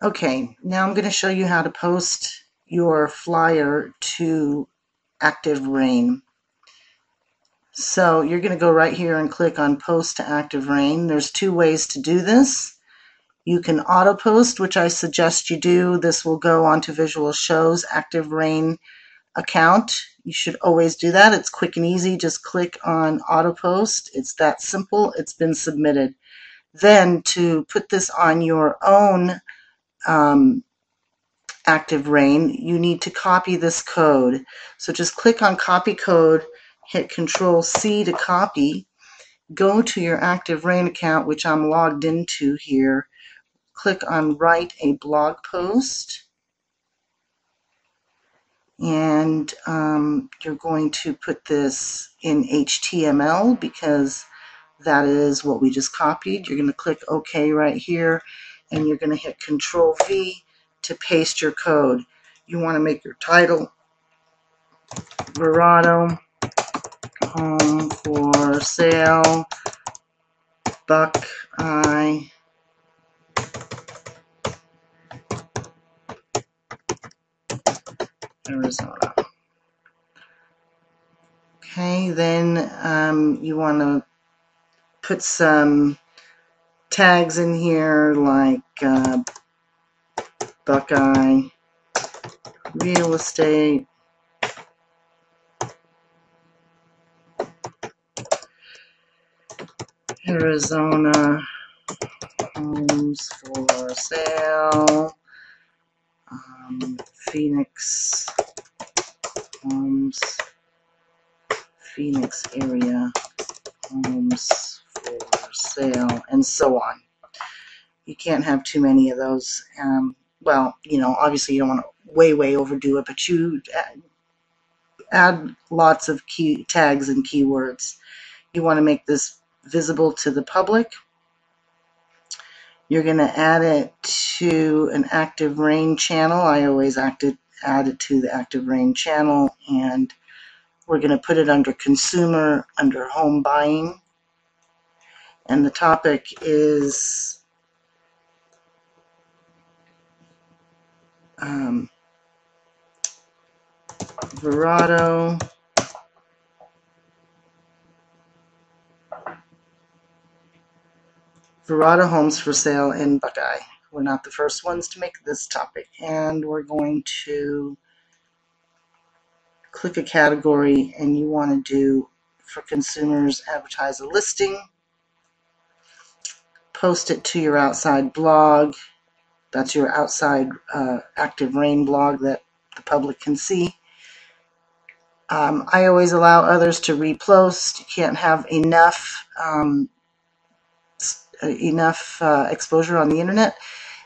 Okay, now I'm going to show you how to post your flyer to Active Rain. So you're going to go right here and click on Post to Active Rain. There's two ways to do this. You can auto post, which I suggest you do. This will go onto Visual Show's Active Rain account. You should always do that. It's quick and easy. Just click on auto post. It's that simple. It's been submitted. Then to put this on your own Active Rain, you need to copy this code. So just click on copy code, hit Control C to copy, go to your Active Rain account, which I'm logged into here, click on write a blog post, and you're going to put this in HTML because that is what we just copied. You're going to click OK right here, and you're going to hit Control V to paste your code. You want to make your title Verado Home for Sale, Buckeye, Arizona. Okay, then you want to put some tags in here like Buckeye Real Estate, Arizona Homes for Sale, Phoenix Homes, Phoenix area homes for sale, and so on. You can't have too many of those. Well, you know, obviously you don't want to way overdo it, but you add lots of key tags and keywords. You want to make this visible to the public. You're going to add it to an Active Rain channel. I always add it to the Active Rain channel, and we're going to put it under Consumer, under Home Buying. And the topic is Verado Homes for Sale in Buckeye. We're not the first ones to make this topic. And we're going to click a category, and you want to do, for consumers, advertise a listing, post it to your outside blog. That's your outside Active Rain blog that the public can see. I always allow others to repost. You can't have enough exposure on the internet.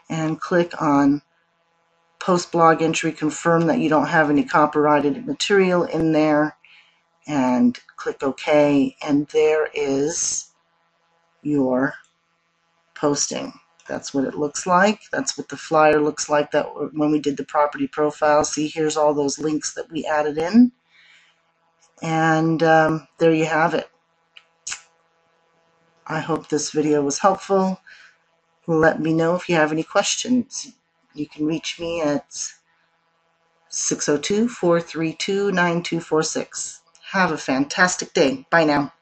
And click on post blog entry, confirm that you don't have any copyrighted material in there, and click OK, and there is your posting. That's what it looks like. That's what the flyer looks like that when we did the property profile. See, here's all those links that we added in, and there you have it. I hope this video was helpful. Let me know if you have any questions. You can reach me at 602-432-9246. Have a fantastic day. Bye now.